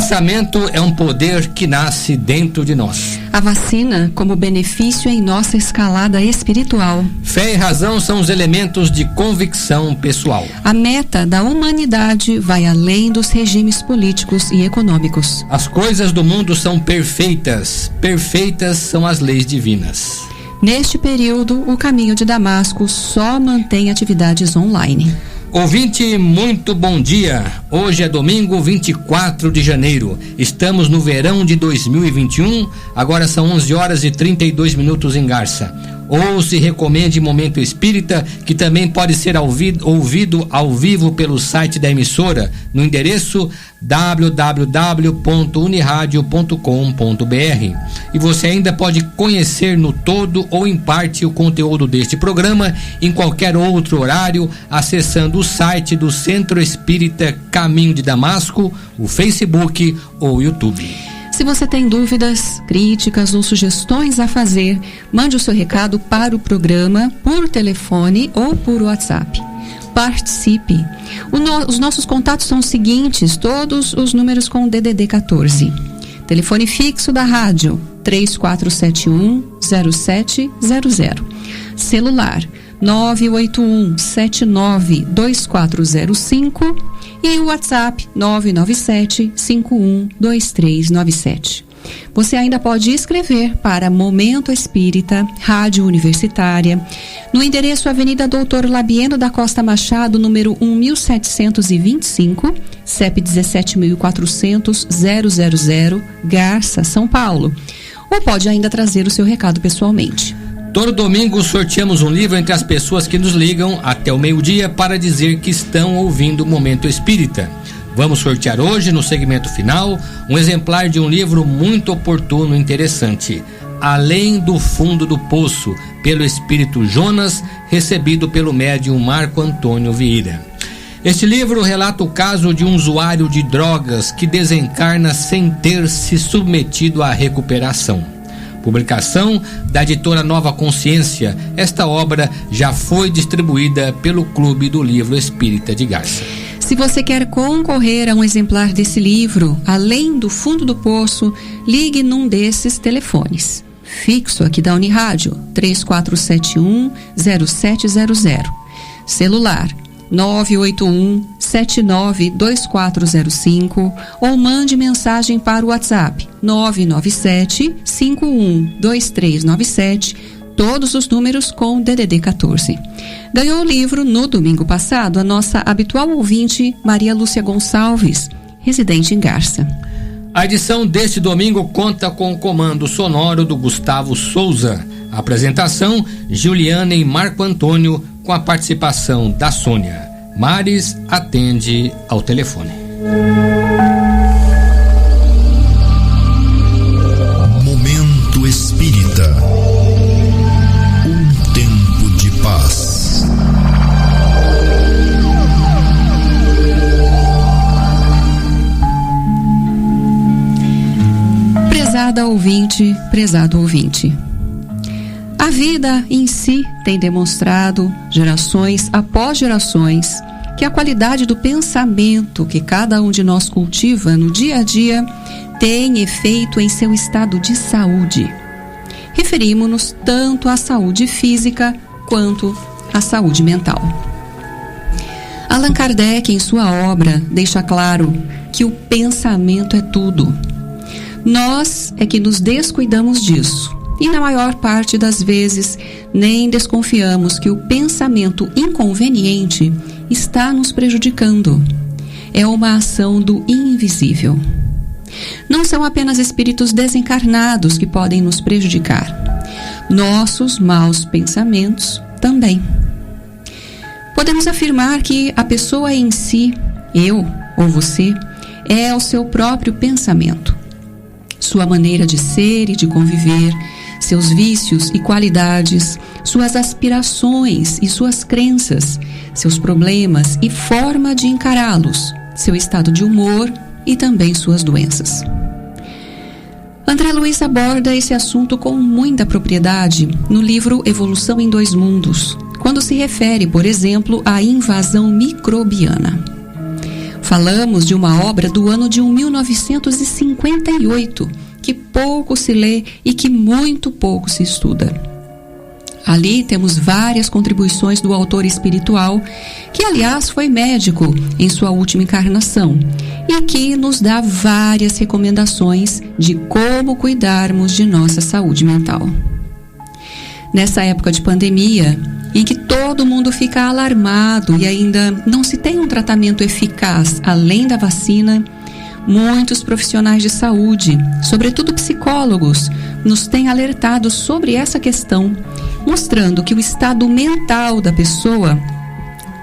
pensamento é um poder que nasce dentro de nós. A vacina como benefício em nossa escalada espiritual. Fé e razão são os elementos de convicção pessoal. A meta da humanidade vai além dos regimes políticos e econômicos. As coisas do mundo são perfeitas. Perfeitas são as leis divinas. Neste período, o Caminho de Damasco só mantém atividades online. Ouvinte, muito bom dia. Hoje é domingo 24 de janeiro. Estamos no verão de 2021. Agora são 11 horas e 32 minutos em Garça. Ouça e recomende Momento Espírita, que também pode ser ouvido ao vivo pelo site da emissora, no endereço www.uniradio.com.br. E você ainda pode conhecer no todo ou em parte o conteúdo deste programa em qualquer outro horário, acessando o site do Centro Espírita Caminho de Damasco, o Facebook ou o YouTube. Se você tem dúvidas, críticas ou sugestões a fazer, mande o seu recado para o programa por telefone ou por WhatsApp. Participe. Os nossos contatos são os seguintes, todos os números com DDD 14. Telefone fixo da rádio 3471-0700. Celular 981-792405 e o WhatsApp 997-512397. Você ainda pode escrever para Momento Espírita, Rádio Universitária, no endereço Avenida Doutor Labieno da Costa Machado, número 1725, CEP 17.400-000, Garça, São Paulo. Ou pode ainda trazer o seu recado pessoalmente. Todo domingo sorteamos um livro entre as pessoas que nos ligam até o meio-dia para dizer que estão ouvindo o Momento Espírita. Vamos sortear hoje, no segmento final, um exemplar de um livro muito oportuno e interessante, Além do Fundo do Poço, pelo Espírito Jonas, recebido pelo médium Marco Antônio Vieira. Este livro relata o caso de um usuário de drogas que desencarna sem ter se submetido à recuperação. Publicação da editora Nova Consciência. Esta obra já foi distribuída pelo Clube do Livro Espírita de Garça. Se você quer concorrer a um exemplar desse livro, Além do Fundo do Poço, ligue num desses telefones. Fixo aqui da Unirádio, 3471-0700. Celular 981-792405 ou mande mensagem para o WhatsApp 997-512397, todos os números com DDD 14. Ganhou o livro no domingo passado a nossa habitual ouvinte Maria Lúcia Gonçalves, residente em Garça. A edição deste domingo conta com o comando sonoro do Gustavo Souza. A apresentação, Juliana e Marco Antônio, com a participação da Sônia. Maris atende ao telefone. Momento Espírita. Um tempo de paz. Prezada ouvinte, prezado ouvinte. A vida em si tem demonstrado, gerações após gerações, que a qualidade do pensamento que cada um de nós cultiva no dia a dia tem efeito em seu estado de saúde. Referimos-nos tanto à saúde física quanto à saúde mental. Allan Kardec, em sua obra, deixa claro que o pensamento é tudo. Nós é que nos descuidamos disso. E na maior parte das vezes, nem desconfiamos que o pensamento inconveniente está nos prejudicando. É uma ação do invisível. Não são apenas espíritos desencarnados que podem nos prejudicar. Nossos maus pensamentos também. Podemos afirmar que a pessoa em si, eu ou você, é o seu próprio pensamento. Sua maneira de ser e de conviver, seus vícios e qualidades, suas aspirações e suas crenças, seus problemas e forma de encará-los, seu estado de humor e também suas doenças. André Luiz aborda esse assunto com muita propriedade no livro Evolução em Dois Mundos, quando se refere, por exemplo, à invasão microbiana. Falamos de uma obra do ano de 1958, que pouco se lê e que muito pouco se estuda. Ali temos várias contribuições do autor espiritual, que aliás foi médico em sua última encarnação, e que nos dá várias recomendações de como cuidarmos de nossa saúde mental. Nessa época de pandemia, em que todo mundo fica alarmado e ainda não se tem um tratamento eficaz além da vacina, muitos profissionais de saúde, sobretudo psicólogos, nos têm alertado sobre essa questão, mostrando que o estado mental da pessoa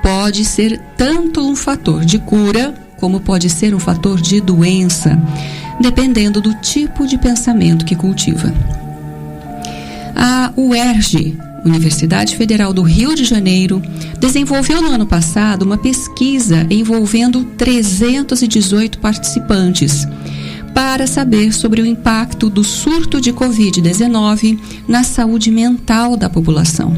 pode ser tanto um fator de cura, como pode ser um fator de doença, dependendo do tipo de pensamento que cultiva. A UERJ, Universidade Federal do Rio de Janeiro, desenvolveu no ano passado uma pesquisa envolvendo 318 participantes para saber sobre o impacto do surto de Covid-19 na saúde mental da população.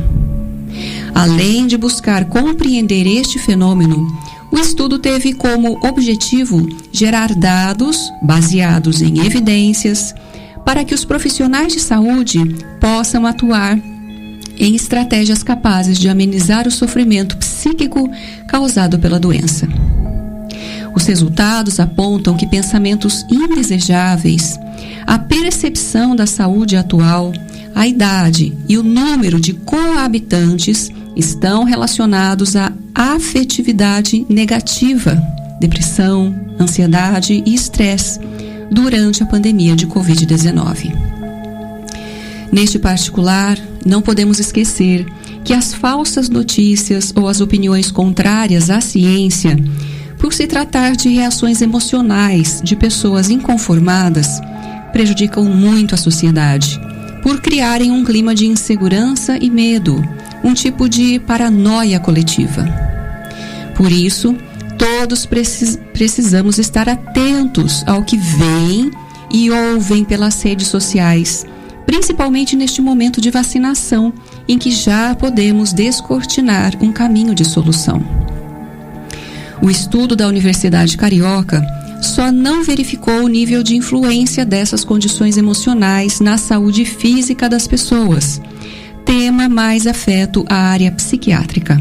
Além de buscar compreender este fenômeno, o estudo teve como objetivo gerar dados baseados em evidências para que os profissionais de saúde possam atuar em estratégias capazes de amenizar o sofrimento psíquico causado pela doença. Os resultados apontam que pensamentos indesejáveis, a percepção da saúde atual, a idade e o número de coabitantes estão relacionados à afetividade negativa, depressão, ansiedade e estresse durante a pandemia de Covid-19. Neste particular, não podemos esquecer que as falsas notícias ou as opiniões contrárias à ciência, por se tratar de reações emocionais de pessoas inconformadas, prejudicam muito a sociedade, por criarem um clima de insegurança e medo, um tipo de paranoia coletiva. Por isso, todos precisamos estar atentos ao que veem e ouvem pelas redes sociais, principalmente neste momento de vacinação, em que já podemos descortinar um caminho de solução. O estudo da Universidade Carioca só não verificou o nível de influência dessas condições emocionais na saúde física das pessoas, tema mais afeto à área psiquiátrica.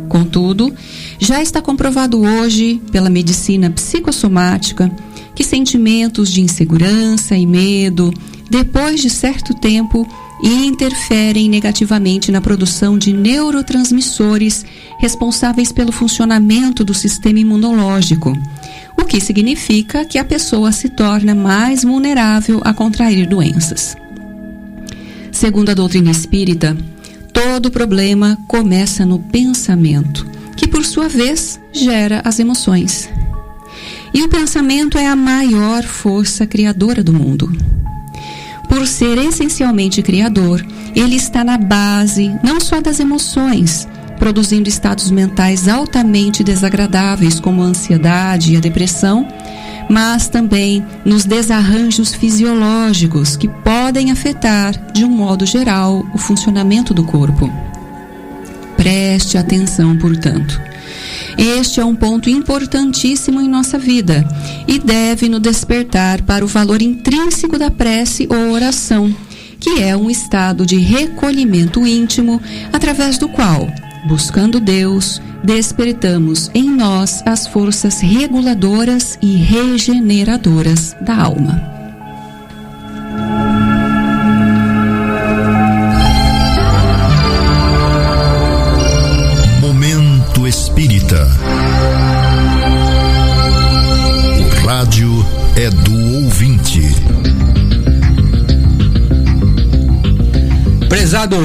Contudo, já está comprovado hoje pela medicina psicossomática que sentimentos de insegurança e medo, depois de certo tempo, interferem negativamente na produção de neurotransmissores responsáveis pelo funcionamento do sistema imunológico, o que significa que a pessoa se torna mais vulnerável a contrair doenças. Segundo a doutrina espírita, todo problema começa no pensamento, que por sua vez gera as emoções. E o pensamento é a maior força criadora do mundo. Por ser essencialmente criador, ele está na base não só das emoções, produzindo estados mentais altamente desagradáveis como a ansiedade e a depressão, mas também nos desarranjos fisiológicos que podem afetar, de um modo geral, o funcionamento do corpo. Preste atenção, portanto. Este é um ponto importantíssimo em nossa vida e deve nos despertar para o valor intrínseco da prece ou oração, que é um estado de recolhimento íntimo através do qual, buscando Deus, despertamos em nós as forças reguladoras e regeneradoras da alma. Momento Espírita. O rádio é do ouvinte. Prezado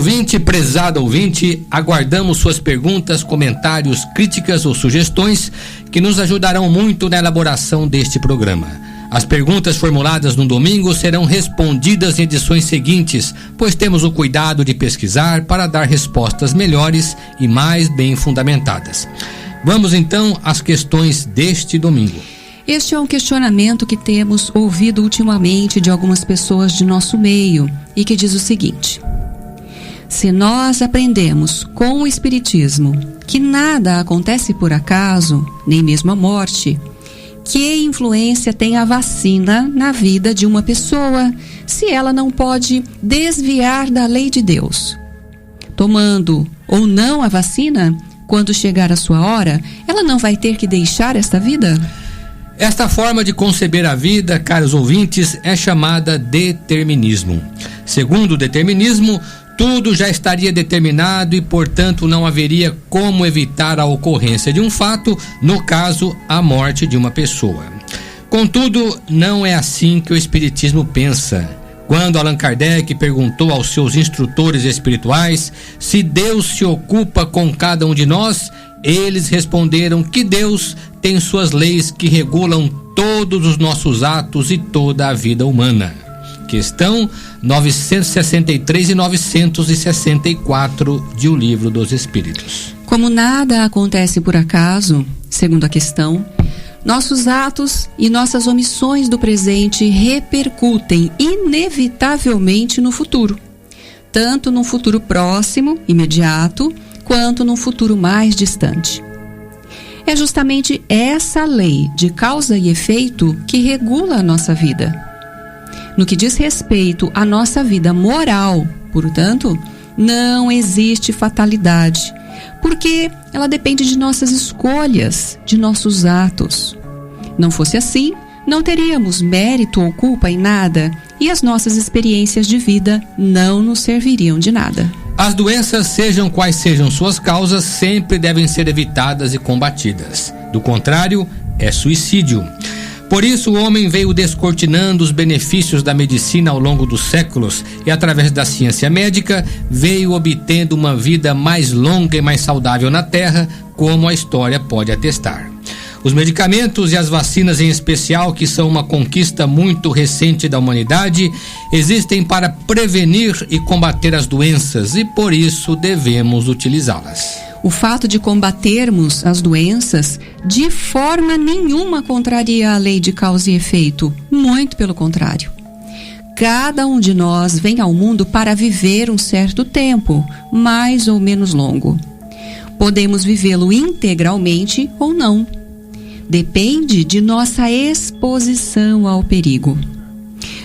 ouvinte, aguardamos suas perguntas, comentários, críticas ou sugestões que nos ajudarão muito na elaboração deste programa. As perguntas formuladas no domingo serão respondidas em edições seguintes, pois temos o cuidado de pesquisar para dar respostas melhores e mais bem fundamentadas. Vamos então às questões deste domingo. Este é um questionamento que temos ouvido ultimamente de algumas pessoas de nosso meio e que diz o seguinte: Se nós aprendemos com o Espiritismo que nada acontece por acaso, nem mesmo a morte, que influência tem a vacina na vida de uma pessoa se ela não pode desviar da lei de Deus? Tomando ou não a vacina, quando chegar a sua hora, ela não vai ter que deixar esta vida? Esta forma de conceber a vida, caros ouvintes, é chamada determinismo. Segundo o determinismo, tudo já estaria determinado e, portanto, não haveria como evitar a ocorrência de um fato, no caso, a morte de uma pessoa. Contudo, não é assim que o Espiritismo pensa. Quando Allan Kardec perguntou aos seus instrutores espirituais se Deus se ocupa com cada um de nós, eles responderam que Deus tem suas leis que regulam todos os nossos atos e toda a vida humana. Questão 963 e 964 de O Livro dos Espíritos. Como nada acontece por acaso, segundo a questão, nossos atos e nossas omissões do presente repercutem inevitavelmente no futuro, tanto num futuro próximo, imediato, quanto num futuro mais distante. É justamente essa lei de causa e efeito que regula a nossa vida. No que diz respeito à nossa vida moral, portanto, não existe fatalidade, porque ela depende de nossas escolhas, de nossos atos. Não fosse assim, não teríamos mérito ou culpa em nada e as nossas experiências de vida não nos serviriam de nada. As doenças, sejam quais sejam suas causas, sempre devem ser evitadas e combatidas. Do contrário, é suicídio. Por isso, o homem veio descortinando os benefícios da medicina ao longo dos séculos e, através da ciência médica, veio obtendo uma vida mais longa e mais saudável na Terra, como a história pode atestar. Os medicamentos e as vacinas em especial, que são uma conquista muito recente da humanidade, existem para prevenir e combater as doenças e, por isso, devemos utilizá-las. O fato de combatermos as doenças de forma nenhuma contraria a lei de causa e efeito, muito pelo contrário. Cada um de nós vem ao mundo para viver um certo tempo, mais ou menos longo. Podemos vivê-lo integralmente ou não. Depende de nossa exposição ao perigo.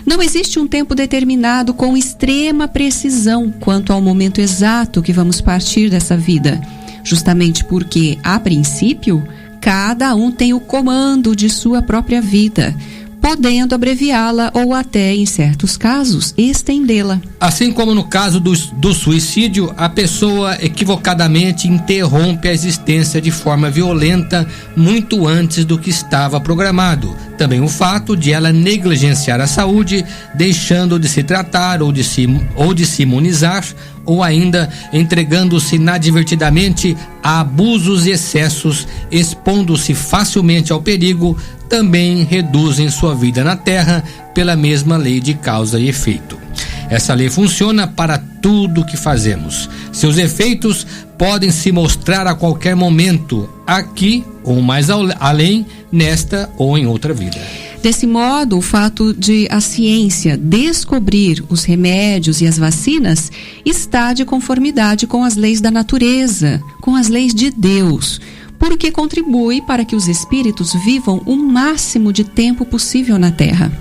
Não existe um tempo determinado com extrema precisão quanto ao momento exato que vamos partir dessa vida, justamente porque, a princípio, cada um tem o comando de sua própria vida, podendo abreviá-la ou até, em certos casos, estendê-la. Assim como no caso do suicídio, a pessoa equivocadamente interrompe a existência de forma violenta muito antes do que estava programado. Também o fato de ela negligenciar a saúde, deixando de se tratar ou de se imunizar, ou ainda entregando-se inadvertidamente a abusos e excessos, expondo-se facilmente ao perigo, também reduzem sua vida na Terra pela mesma lei de causa e efeito. Essa lei funciona para tudo o que fazemos. Seus efeitos podem se mostrar a qualquer momento, aqui ou mais além, nesta ou em outra vida. Desse modo, o fato de a ciência descobrir os remédios e as vacinas está de conformidade com as leis da natureza, com as leis de Deus, porque contribui para que os espíritos vivam o máximo de tempo possível na Terra.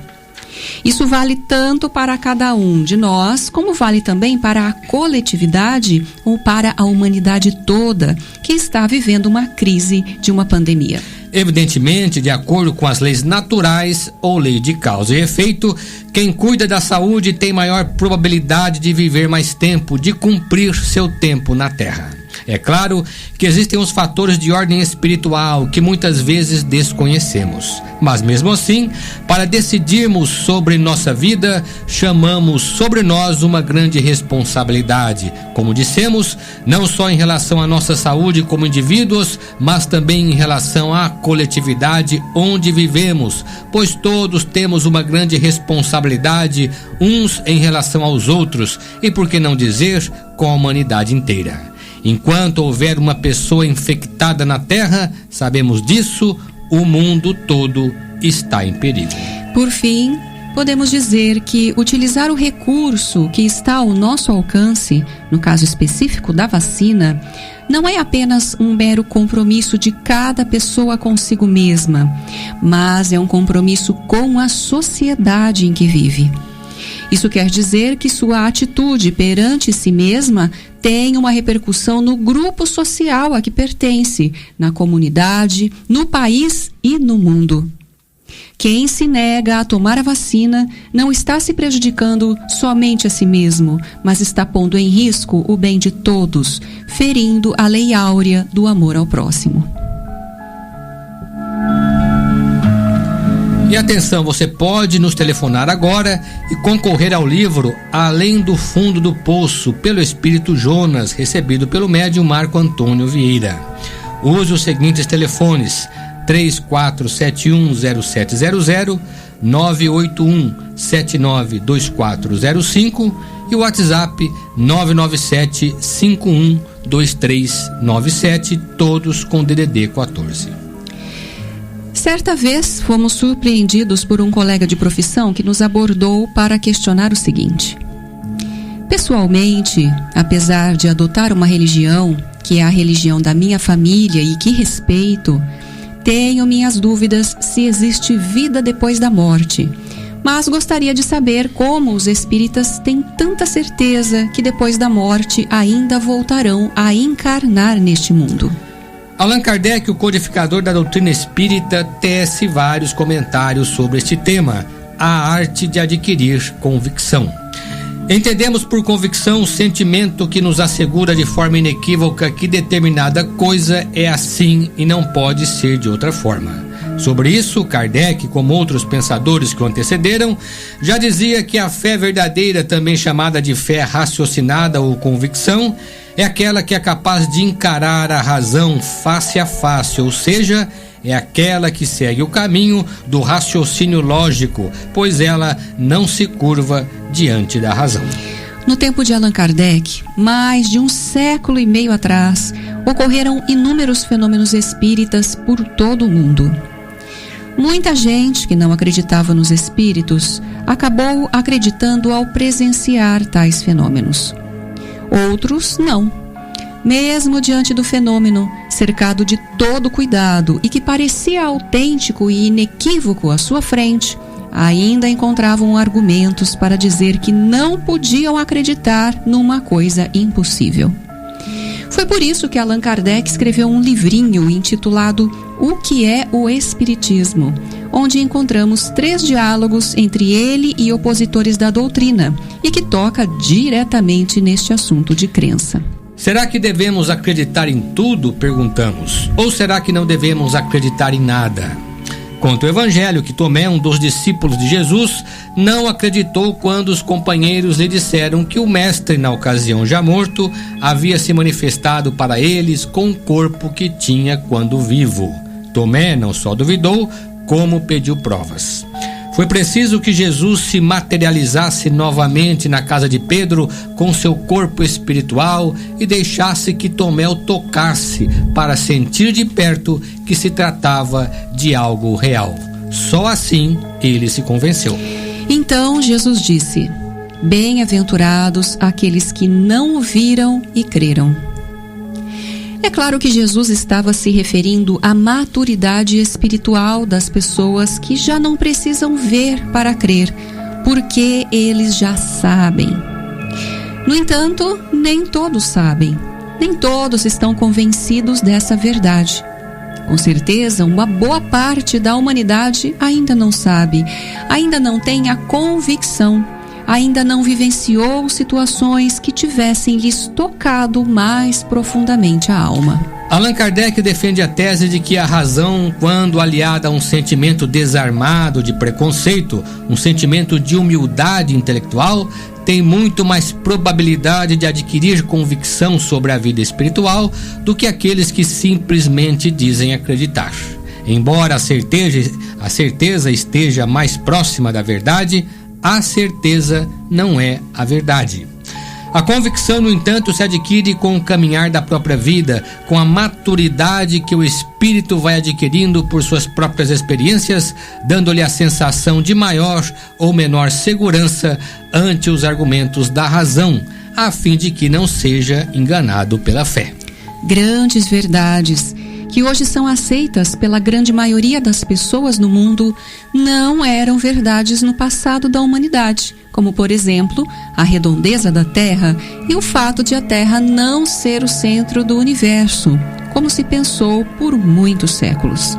Isso vale tanto para cada um de nós, como vale também para a coletividade ou para a humanidade toda, que está vivendo uma crise de uma pandemia. Evidentemente, de acordo com as leis naturais ou lei de causa e efeito, quem cuida da saúde tem maior probabilidade de viver mais tempo, de cumprir seu tempo na Terra. É claro que existem os fatores de ordem espiritual que muitas vezes desconhecemos, mas mesmo assim, para decidirmos sobre nossa vida, chamamos sobre nós uma grande responsabilidade, como dissemos, não só em relação à nossa saúde como indivíduos, mas também em relação à coletividade onde vivemos, pois todos temos uma grande responsabilidade, uns em relação aos outros, e por que não dizer, com a humanidade inteira. Enquanto houver uma pessoa infectada na Terra, sabemos disso, o mundo todo está em perigo. Por fim, podemos dizer que utilizar o recurso que está ao nosso alcance, no caso específico da vacina, não é apenas um mero compromisso de cada pessoa consigo mesma, mas é um compromisso com a sociedade em que vive. Isso quer dizer que sua atitude perante si mesma tem uma repercussão no grupo social a que pertence, na comunidade, no país e no mundo. Quem se nega a tomar a vacina não está se prejudicando somente a si mesmo, mas está pondo em risco o bem de todos, ferindo a lei áurea do amor ao próximo. E atenção, você pode nos telefonar agora e concorrer ao livro Além do Fundo do Poço, pelo Espírito Jonas, recebido pelo médium Marco Antônio Vieira. Use os seguintes telefones: 34710700, 981792405 e o WhatsApp 997512397, todos com DDD 14. Certa vez fomos surpreendidos por um colega de profissão que nos abordou para questionar o seguinte: pessoalmente, apesar de adotar uma religião, que é a religião da minha família e que respeito, tenho minhas dúvidas se existe vida depois da morte, mas gostaria de saber como os espíritas têm tanta certeza que depois da morte ainda voltarão a encarnar neste mundo. Allan Kardec, o codificador da doutrina espírita, tece vários comentários sobre este tema, a arte de adquirir convicção. Entendemos por convicção o sentimento que nos assegura de forma inequívoca que determinada coisa é assim e não pode ser de outra forma. Sobre isso, Kardec, como outros pensadores que o antecederam, já dizia que a fé verdadeira, também chamada de fé raciocinada ou convicção, é aquela que é capaz de encarar a razão face a face, ou seja, é aquela que segue o caminho do raciocínio lógico, pois ela não se curva diante da razão. No tempo de Allan Kardec, mais de 1,5 século atrás, ocorreram inúmeros fenômenos espíritas por todo o mundo. Muita gente que não acreditava nos espíritos acabou acreditando ao presenciar tais fenômenos. Outros não. Mesmo diante do fenômeno, cercado de todo cuidado e que parecia autêntico e inequívoco à sua frente, ainda encontravam argumentos para dizer que não podiam acreditar numa coisa impossível. Foi por isso que Allan Kardec escreveu um livrinho intitulado O que é o Espiritismo, onde encontramos 3 diálogos entre ele e opositores da doutrina e que toca diretamente neste assunto de crença. Será que devemos acreditar em tudo? Perguntamos. Ou será que não devemos acreditar em nada? Conta o Evangelho que Tomé, um dos discípulos de Jesus, não acreditou quando os companheiros lhe disseram que o mestre, na ocasião já morto, havia se manifestado para eles com o corpo que tinha quando vivo. Tomé não só duvidou, como pediu provas. Foi preciso que Jesus se materializasse novamente na casa de Pedro com seu corpo espiritual e deixasse que Tomé o tocasse para sentir de perto que se tratava de algo real. Só assim ele se convenceu. Então Jesus disse: bem-aventurados aqueles que não o viram e creram. É claro que Jesus estava se referindo à maturidade espiritual das pessoas que já não precisam ver para crer, porque eles já sabem. No entanto, nem todos sabem, nem todos estão convencidos dessa verdade. Com certeza, uma boa parte da humanidade ainda não sabe, ainda não tem a convicção, ainda não vivenciou situações que tivessem lhes tocado mais profundamente a alma. Allan Kardec defende a tese de que a razão, quando aliada a um sentimento desarmado de preconceito, um sentimento de humildade intelectual, tem muito mais probabilidade de adquirir convicção sobre a vida espiritual do que aqueles que simplesmente dizem acreditar. Embora a certeza esteja mais próxima da verdade, a certeza não é a verdade. A convicção, no entanto, se adquire com o caminhar da própria vida, com a maturidade que o espírito vai adquirindo por suas próprias experiências, dando-lhe a sensação de maior ou menor segurança ante os argumentos da razão, a fim de que não seja enganado pela fé. Grandes verdades que hoje são aceitas pela grande maioria das pessoas no mundo não eram verdades no passado da humanidade, como, por exemplo, a redondeza da Terra e o fato de a Terra não ser o centro do universo, como se pensou por muitos séculos.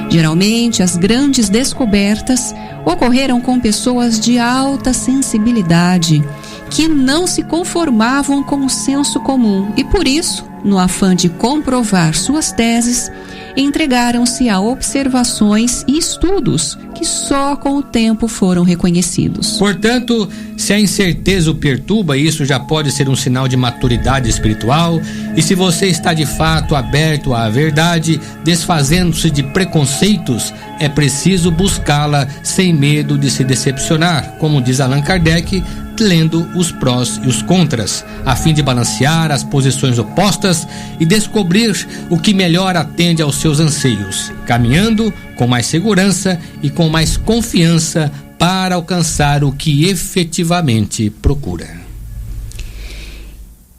Geralmente, as grandes descobertas ocorreram com pessoas de alta sensibilidade, que não se conformavam com o senso comum e, por isso, no afã de comprovar suas teses, entregaram-se a observações e estudos que só com o tempo foram reconhecidos. Portanto, se a incerteza o perturba, isso já pode ser um sinal de maturidade espiritual, e se você está de fato aberto à verdade, desfazendo-se de preconceitos, é preciso buscá-la sem medo de se decepcionar, como diz Allan Kardec, lendo os prós e os contras, a fim de balancear as posições opostas e descobrir o que melhor atende aos seus anseios, caminhando com mais segurança e com mais confiança para alcançar o que efetivamente procura.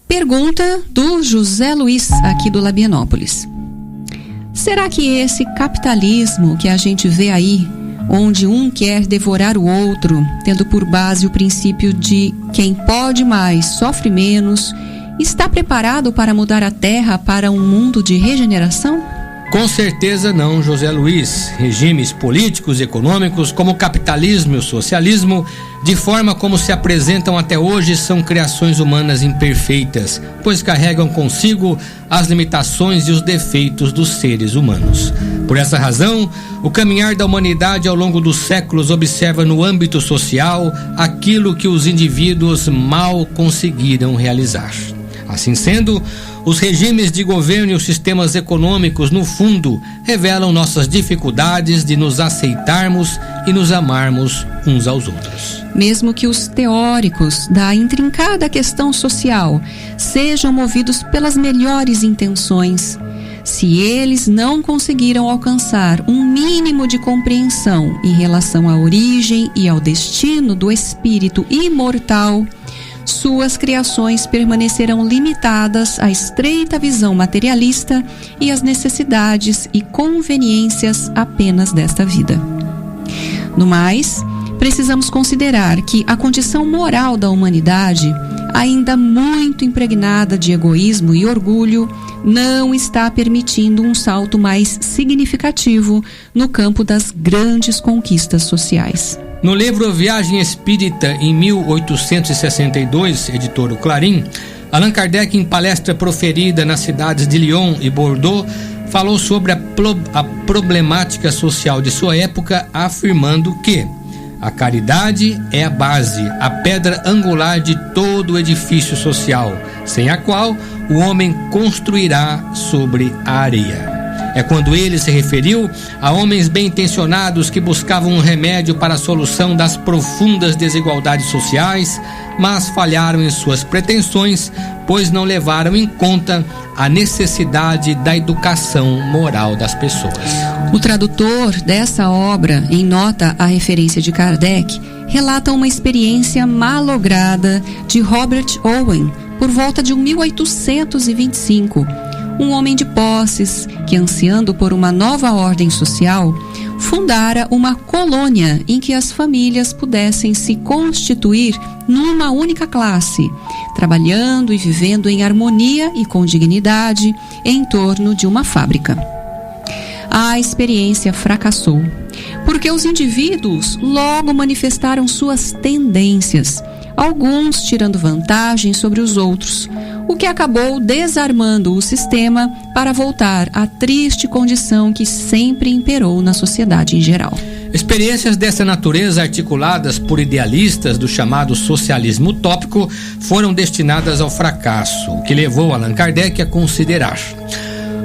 Pergunta do José Luiz, aqui do Labienópolis. Será que esse capitalismo que a gente vê aí, onde um quer devorar o outro, tendo por base o princípio de quem pode mais sofre menos, está preparado para mudar a Terra para um mundo de regeneração? Com certeza não, José Luiz. Regimes políticos e econômicos como o capitalismo e o socialismo, de forma como se apresentam até hoje, são criações humanas imperfeitas, pois carregam consigo as limitações e os defeitos dos seres humanos. Por essa razão, o caminhar da humanidade ao longo dos séculos observa no âmbito social aquilo que os indivíduos mal conseguiram realizar. Assim sendo, os regimes de governo e os sistemas econômicos, no fundo, revelam nossas dificuldades de nos aceitarmos e nos amarmos uns aos outros. Mesmo que os teóricos da intrincada questão social sejam movidos pelas melhores intenções, se eles não conseguiram alcançar um mínimo de compreensão em relação à origem e ao destino do espírito imortal, suas criações permanecerão limitadas à estreita visão materialista e às necessidades e conveniências apenas desta vida. No mais, precisamos considerar que a condição moral da humanidade, ainda muito impregnada de egoísmo e orgulho, não está permitindo um salto mais significativo no campo das grandes conquistas sociais. No livro Viagem Espírita, em 1862, editor O Clarim, Allan Kardec, em palestra proferida nas cidades de Lyon e Bordeaux, falou sobre a problemática social de sua época, afirmando que a caridade é a base, a pedra angular de todo o edifício social, sem a qual o homem construirá sobre a areia. É quando ele se referiu a homens bem-intencionados que buscavam um remédio para a solução das profundas desigualdades sociais, mas falharam em suas pretensões, pois não levaram em conta a necessidade da educação moral das pessoas. O tradutor dessa obra, em nota à referência de Kardec, relata uma experiência malograda de Robert Owen por volta de 1825, um homem de posses que, ansiando por uma nova ordem social, fundara uma colônia em que as famílias pudessem se constituir numa única classe, trabalhando e vivendo em harmonia e com dignidade em torno de uma fábrica. A experiência fracassou, porque os indivíduos logo manifestaram suas tendências, alguns tirando vantagem sobre os outros, o que acabou desarmando o sistema para voltar à triste condição que sempre imperou na sociedade em geral. Experiências dessa natureza, articuladas por idealistas do chamado socialismo utópico, foram destinadas ao fracasso, o que levou Allan Kardec a considerar: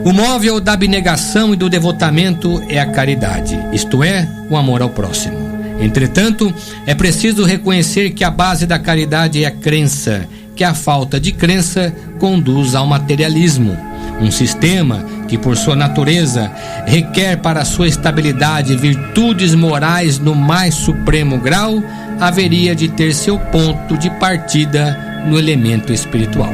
o móvel da abnegação e do devotamento é a caridade, isto é, o amor ao próximo. Entretanto, é preciso reconhecer que a base da caridade é a crença, que a falta de crença conduz ao materialismo. Um sistema que, por sua natureza, requer para sua estabilidade virtudes morais no mais supremo grau, haveria de ter seu ponto de partida no elemento espiritual.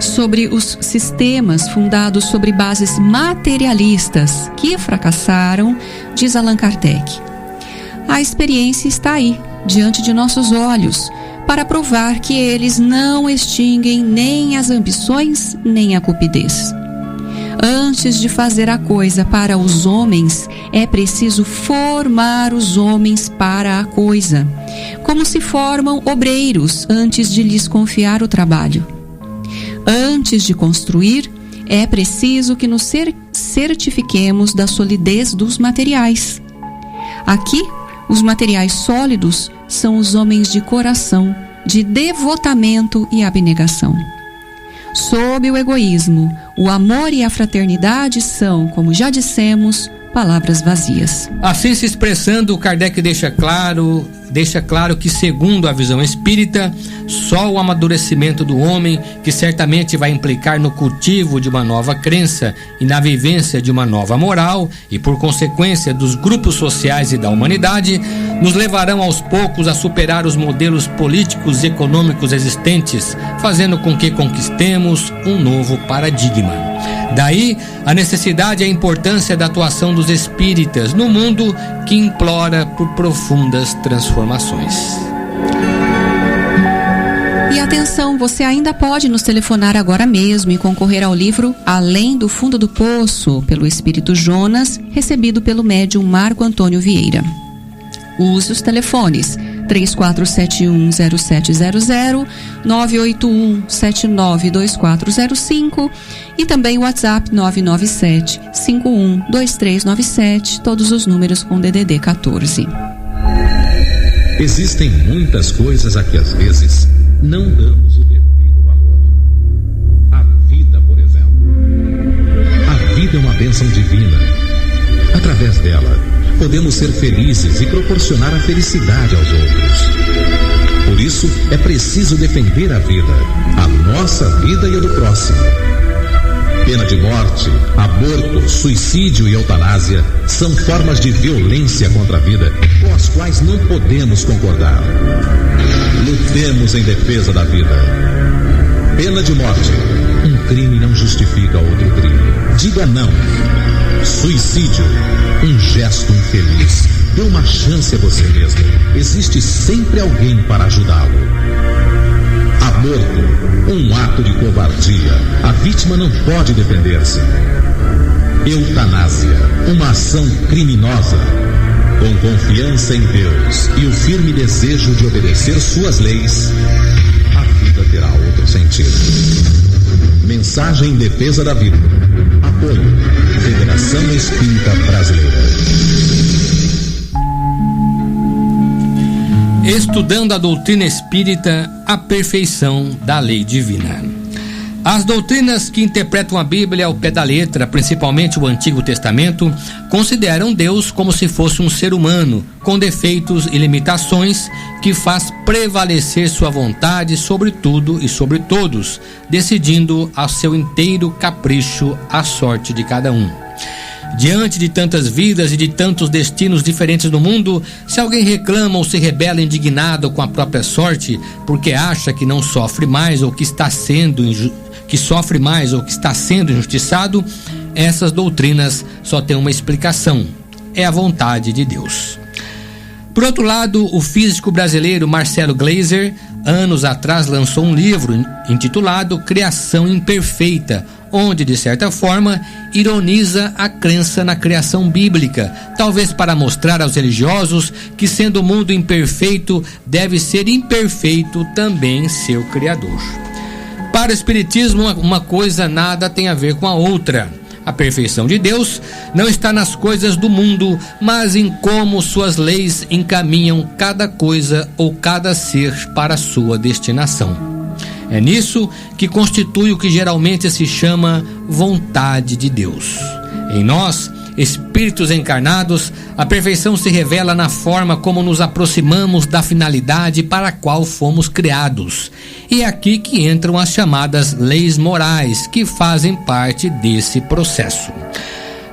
Sobre os sistemas fundados sobre bases materialistas que fracassaram, diz Allan Kardec: a experiência está aí, diante de nossos olhos, para provar que eles não extinguem nem as ambições nem a cupidez. Antes de fazer a coisa para os homens, é preciso formar os homens para a coisa, como se formam obreiros antes de lhes confiar o trabalho. Antes de construir, é preciso que nos certifiquemos da solidez dos materiais. Aqui, os materiais sólidos são os homens de coração, de devotamento e abnegação. Sob o egoísmo, o amor e a fraternidade são, como já dissemos, palavras vazias. Assim se expressando, Kardec deixa claro que, segundo a visão espírita, só o amadurecimento do homem, que certamente vai implicar no cultivo de uma nova crença e na vivência de uma nova moral, e por consequência dos grupos sociais e da humanidade, nos levarão aos poucos a superar os modelos políticos e econômicos existentes, fazendo com que conquistemos um novo paradigma. Daí a necessidade e a importância da atuação dos espíritas no mundo que implora por profundas transformações. E atenção, você ainda pode nos telefonar agora mesmo e concorrer ao livro Além do Fundo do Poço, pelo Espírito Jonas, recebido pelo médium Marco Antônio Vieira. Use os telefones 34710700, 981792405 e também o WhatsApp 997-512397, todos os números com DDD 14. Existem muitas coisas a que às vezes não damos o devido valor. A vida, por exemplo. A vida é uma bênção divina. Através dela, podemos ser felizes e proporcionar a felicidade aos outros. Por isso, é preciso defender a vida, a nossa vida e a do próximo. Pena de morte, aborto, suicídio e eutanásia são formas de violência contra a vida com as quais não podemos concordar. Lutemos em defesa da vida. Pena de morte. Um crime não justifica outro crime. Diga não. Suicídio. Um gesto infeliz. Dê uma chance a você mesmo. Existe sempre alguém para ajudá-lo. Aborto. Um ato de covardia. A vítima não pode defender-se. Eutanásia. Uma ação criminosa. Com confiança em Deus e o firme desejo de obedecer suas leis, a vida terá outro sentido. Mensagem em defesa da vida. Apoio. Federação Espírita Brasileira. Estudando a doutrina espírita, a perfeição da lei divina. As doutrinas que interpretam a Bíblia ao pé da letra, principalmente o Antigo Testamento, consideram Deus como se fosse um ser humano, com defeitos e limitações, que faz prevalecer sua vontade sobre tudo e sobre todos, decidindo a seu inteiro capricho a sorte de cada um. Diante de tantas vidas e de tantos destinos diferentes no mundo, se alguém reclama ou se rebela indignado com a própria sorte, porque acha que não sofre mais ou que está sendo injustiçado, essas doutrinas só têm uma explicação: é a vontade de Deus. Por outro lado, o físico brasileiro Marcelo Gleiser, anos atrás, lançou um livro intitulado Criação Imperfeita, onde, de certa forma, ironiza a crença na criação bíblica, talvez para mostrar aos religiosos que, sendo o mundo imperfeito, deve ser imperfeito também seu Criador. Para o Espiritismo, uma coisa nada tem a ver com a outra. A perfeição de Deus não está nas coisas do mundo, mas em como suas leis encaminham cada coisa ou cada ser para sua destinação. É nisso que constitui o que geralmente se chama vontade de Deus. Em nós, espíritos encarnados, a perfeição se revela na forma como nos aproximamos da finalidade para a qual fomos criados. E é aqui que entram as chamadas leis morais, que fazem parte desse processo.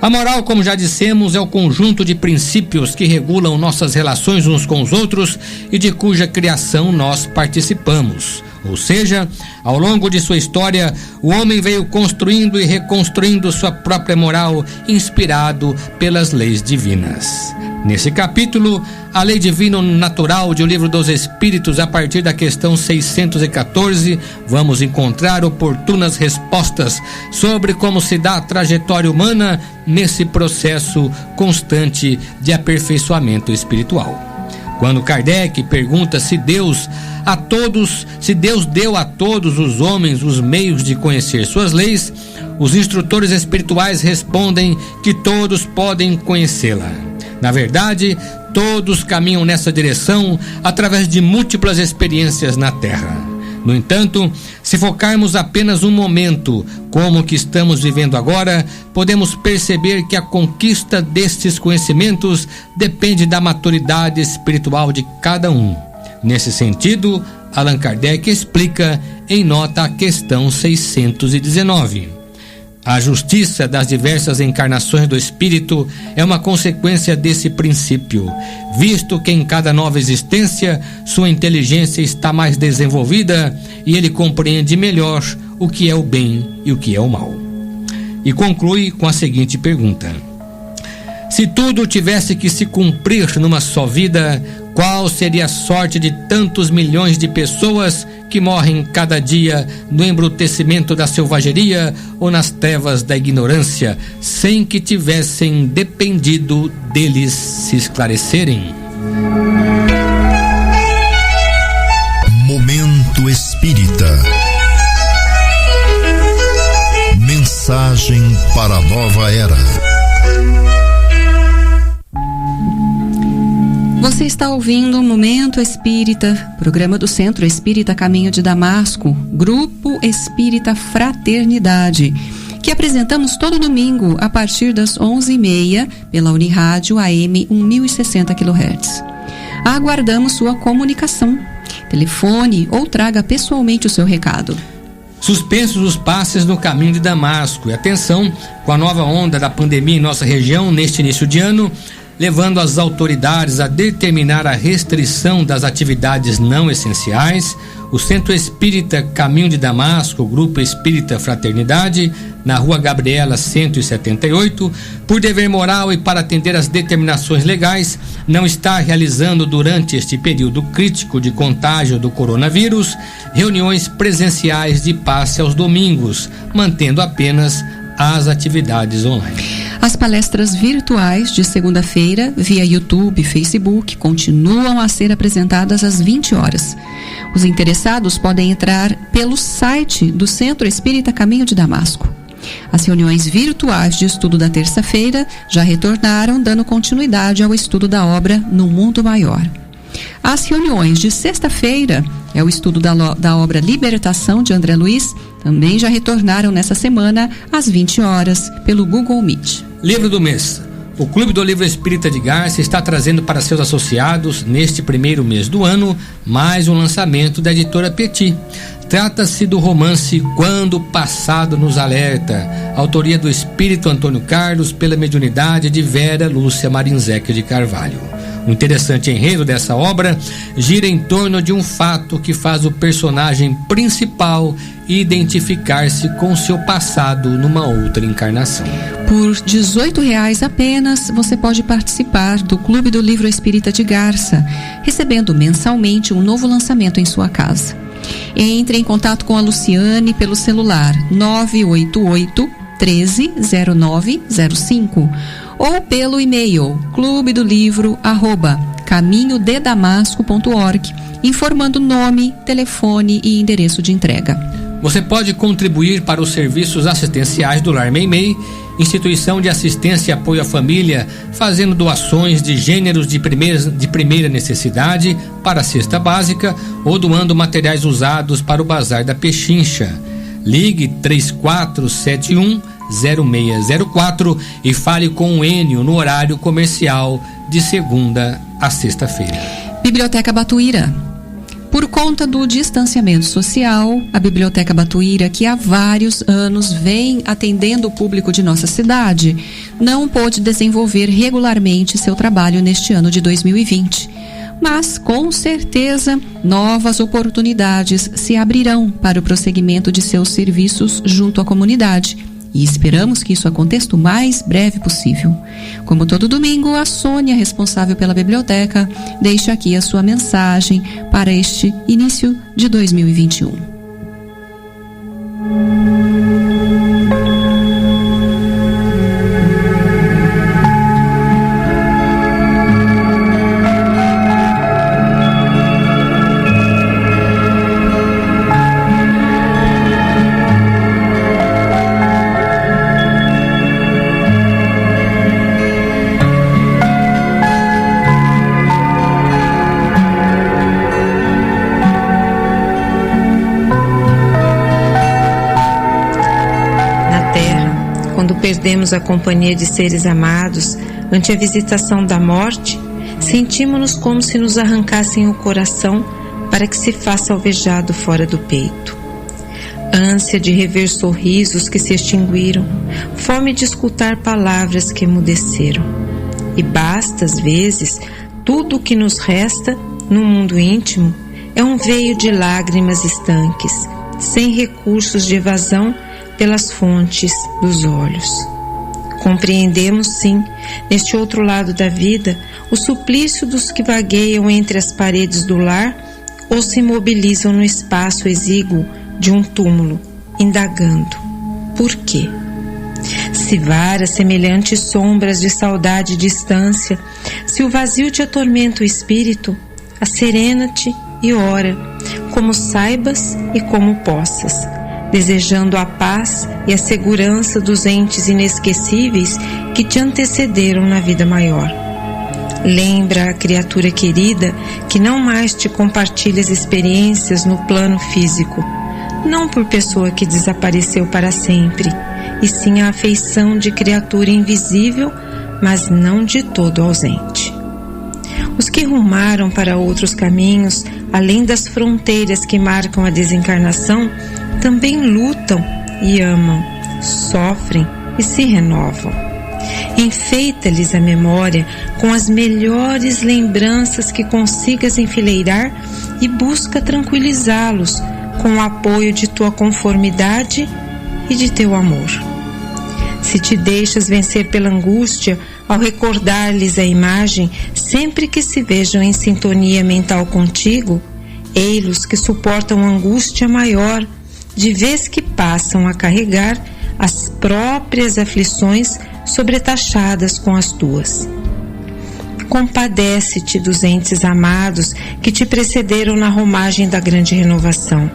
A moral, como já dissemos, é o conjunto de princípios que regulam nossas relações uns com os outros e de cuja criação nós participamos. Ou seja, ao longo de sua história, o homem veio construindo e reconstruindo sua própria moral, inspirado pelas leis divinas. Nesse capítulo, a lei divina natural de O Livro dos Espíritos, a partir da questão 614, vamos encontrar oportunas respostas sobre como se dá a trajetória humana nesse processo constante de aperfeiçoamento espiritual. Quando Kardec pergunta se Deus deu a todos os homens os meios de conhecer suas leis, os instrutores espirituais respondem que todos podem conhecê-la. Na verdade, todos caminham nessa direção através de múltiplas experiências na Terra. No entanto, se focarmos apenas um momento, como o que estamos vivendo agora, podemos perceber que a conquista destes conhecimentos depende da maturidade espiritual de cada um. Nesse sentido, Allan Kardec explica em nota a questão 619. A justiça das diversas encarnações do espírito é uma consequência desse princípio, visto que em cada nova existência sua inteligência está mais desenvolvida e ele compreende melhor o que é o bem e o que é o mal. E conclui com a seguinte pergunta: se tudo tivesse que se cumprir numa só vida, qual seria a sorte de tantos milhões de pessoas que morrem cada dia no embrutecimento da selvageria ou nas trevas da ignorância, sem que tivessem dependido deles se esclarecerem? Momento Espírita. Mensagem para a nova era. Você está ouvindo o Momento Espírita, programa do Centro Espírita Caminho de Damasco, Grupo Espírita Fraternidade, que apresentamos todo domingo a partir das 11h30 pela Unirádio AM 1060 kHz. Aguardamos sua comunicação. Telefone ou traga pessoalmente o seu recado. Suspensos os passes no caminho de Damasco. E atenção, com a nova onda da pandemia em nossa região neste início de ano, levando as autoridades a determinar a restrição das atividades não essenciais, o Centro Espírita Caminho de Damasco, Grupo Espírita Fraternidade, na Rua Gabriela 178, por dever moral e para atender às determinações legais, não está realizando durante este período crítico de contágio do coronavírus reuniões presenciais de passe aos domingos, mantendo apenas as atividades online. As palestras virtuais de segunda-feira, via YouTube e Facebook, continuam a ser apresentadas às 20 horas. Os interessados podem entrar pelo site do Centro Espírita Caminho de Damasco. As reuniões virtuais de estudo da terça-feira já retornaram, dando continuidade ao estudo da obra No Mundo Maior. As reuniões de sexta-feira, o estudo da obra Libertação, de André Luiz, também já retornaram nessa semana às 20 horas pelo Google Meet. Livro do mês. O Clube do Livro Espírita de Garça está trazendo para seus associados, neste primeiro mês do ano, mais um lançamento da editora Petit. Trata-se do romance Quando o Passado nos Alerta, autoria do espírito Antônio Carlos, pela mediunidade de Vera Lúcia Marinzec de Carvalho. O interessante enredo dessa obra gira em torno de um fato que faz o personagem principal identificar-se com seu passado numa outra encarnação. Por R$ 18,00 apenas, você pode participar do Clube do Livro Espírita de Garça, recebendo mensalmente um novo lançamento em sua casa. Entre em contato com a Luciane pelo celular 988 130905 ou pelo e-mail clubedolivro@caminhodedamasco.org, informando nome, telefone e endereço de entrega. Você pode contribuir para os serviços assistenciais do Lar Meimei, instituição de assistência e apoio à família, fazendo doações de gêneros de primeira necessidade para a cesta básica ou doando materiais usados para o Bazar da Pechincha. Ligue 3471 0604 e fale com o Enio no horário comercial de segunda a sexta-feira. Biblioteca Batuíra. Por conta do distanciamento social, a Biblioteca Batuíra, que há vários anos vem atendendo o público de nossa cidade, não pôde desenvolver regularmente seu trabalho neste ano de 2020. Mas, com certeza, novas oportunidades se abrirão para o prosseguimento de seus serviços junto à comunidade. E esperamos que isso aconteça o mais breve possível. Como todo domingo, a Sônia, responsável pela biblioteca, deixa aqui a sua mensagem para este início de 2021. Perdemos a companhia de seres amados ante a visitação da morte, sentimos-nos como se nos arrancassem o coração para que se faça alvejado fora do peito. Ânsia de rever sorrisos que se extinguiram, fome de escutar palavras que emudeceram. E basta, às vezes, tudo o que nos resta, no mundo íntimo, é um veio de lágrimas estanques, sem recursos de evasão pelas fontes dos olhos. Compreendemos, sim, neste outro lado da vida, o suplício dos que vagueiam entre as paredes do lar ou se mobilizam no espaço exíguo de um túmulo, indagando: por quê? Se varas semelhantes sombras de saudade e distância, se o vazio te atormenta o espírito, asserena-te e ora, como saibas e como possas, desejando a paz e a segurança dos entes inesquecíveis que te antecederam na vida maior. Lembra a criatura querida que não mais te compartilha as experiências no plano físico, não por pessoa que desapareceu para sempre, e sim a afeição de criatura invisível, mas não de todo ausente. Os que rumaram para outros caminhos, além das fronteiras que marcam a desencarnação, também lutam e amam, sofrem e se renovam. Enfeita-lhes a memória com as melhores lembranças que consigas enfileirar e busca tranquilizá-los com o apoio de tua conformidade e de teu amor. Se te deixas vencer pela angústia ao recordar-lhes a imagem sempre que se vejam em sintonia mental contigo, ei-los que suportam angústia maior de vez que passam a carregar as próprias aflições sobretaxadas com as tuas. Compadece-te dos entes amados que te precederam na romagem da grande renovação.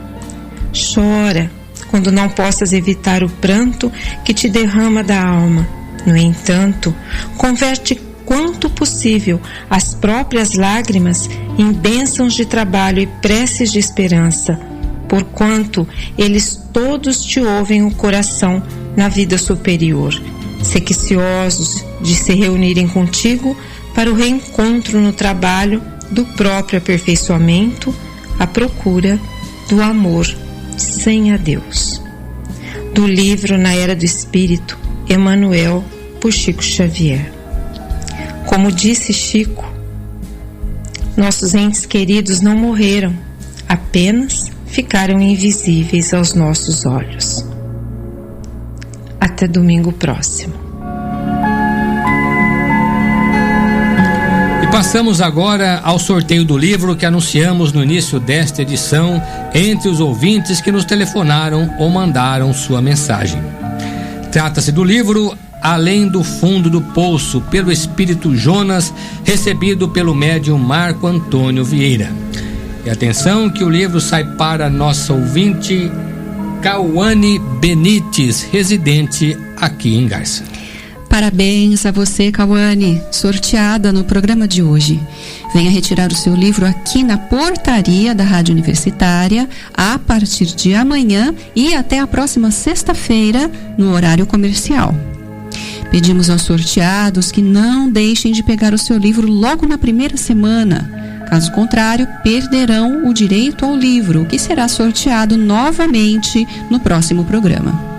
Chora quando não possas evitar o pranto que te derrama da alma. No entanto, converte quanto possível as próprias lágrimas em bênçãos de trabalho e preces de esperança, porquanto eles todos te ouvem o coração na vida superior, sequiciosos de se reunirem contigo para o reencontro no trabalho do próprio aperfeiçoamento, à procura do amor sem adeus. Do livro Na Era do Espírito, Emmanuel, por Chico Xavier. Como disse Chico, nossos entes queridos não morreram, apenas ficaram invisíveis aos nossos olhos. Até domingo próximo. E passamos agora ao sorteio do livro que anunciamos no início desta edição entre os ouvintes que nos telefonaram ou mandaram sua mensagem. Trata-se do livro Além do Fundo do Poço, pelo Espírito Jonas, recebido pelo médium Marco Antônio Vieira. E atenção que o livro sai para nossa ouvinte Cauane Benites, residente aqui em Garça. Parabéns a você, Cauane, sorteada no programa de hoje. Venha retirar o seu livro aqui na portaria da Rádio Universitária a partir de amanhã e até a próxima sexta-feira, no horário comercial. Pedimos aos sorteados que não deixem de pegar o seu livro logo na primeira semana. Caso contrário, perderão o direito ao livro, que será sorteado novamente no próximo programa.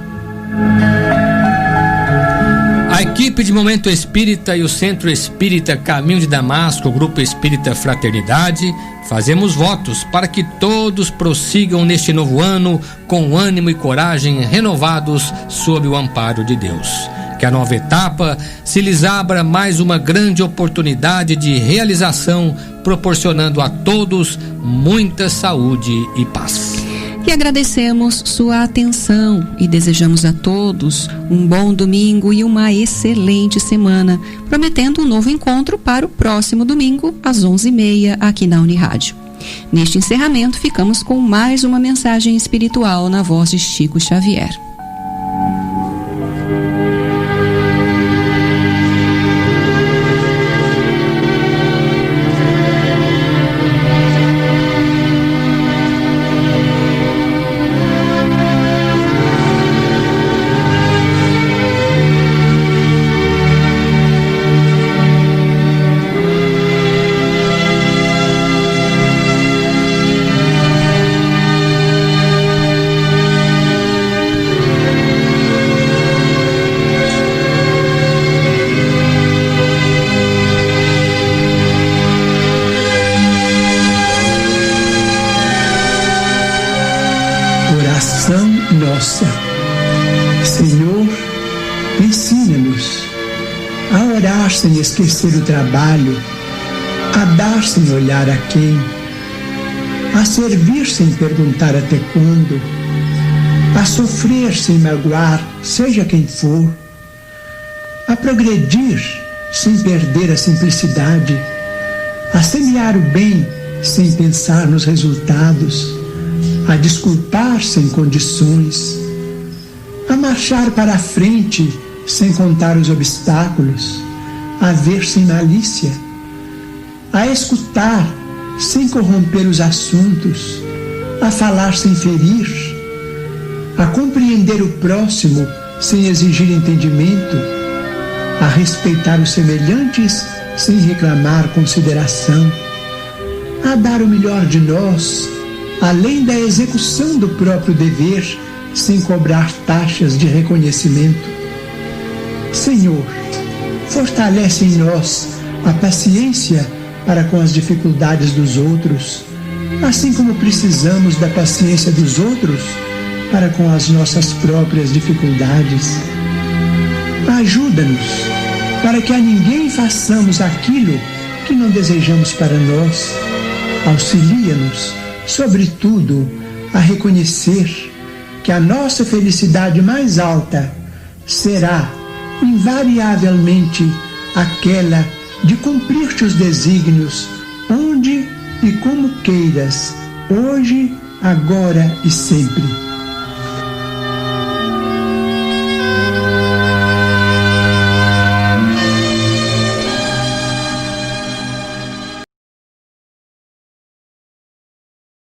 A equipe de Momento Espírita e o Centro Espírita Caminho de Damasco, o Grupo Espírita Fraternidade, fazemos votos para que todos prossigam neste novo ano com ânimo e coragem renovados sob o amparo de Deus. Que a nova etapa se lhes abra mais uma grande oportunidade de realização, proporcionando a todos muita saúde e paz. E agradecemos sua atenção e desejamos a todos um bom domingo e uma excelente semana, prometendo um novo encontro para o próximo domingo, às 11h30, aqui na Unirádio. Neste encerramento, ficamos com mais uma mensagem espiritual na voz de Chico Xavier. Senhor, ensina-nos a orar sem esquecer o trabalho, a dar sem olhar a quem, a servir sem perguntar até quando, a sofrer sem magoar, seja quem for, a progredir sem perder a simplicidade, a semear o bem sem pensar nos resultados, a desculpar sem condições, a marchar para a frente sem contar os obstáculos, a ver sem malícia, a escutar sem corromper os assuntos, a falar sem ferir, a compreender o próximo sem exigir entendimento, a respeitar os semelhantes sem reclamar consideração, a dar o melhor de nós, além da execução do próprio dever, sem cobrar taxas de reconhecimento. Senhor, fortalece em nós a paciência para com as dificuldades dos outros, assim como precisamos da paciência dos outros para com as nossas próprias dificuldades. Ajuda-nos para que a ninguém façamos aquilo que não desejamos para nós. Auxilia-nos, sobretudo, a reconhecer que a nossa felicidade mais alta será, invariavelmente, aquela de cumprir teus desígnios, onde e como queiras, hoje, agora e sempre.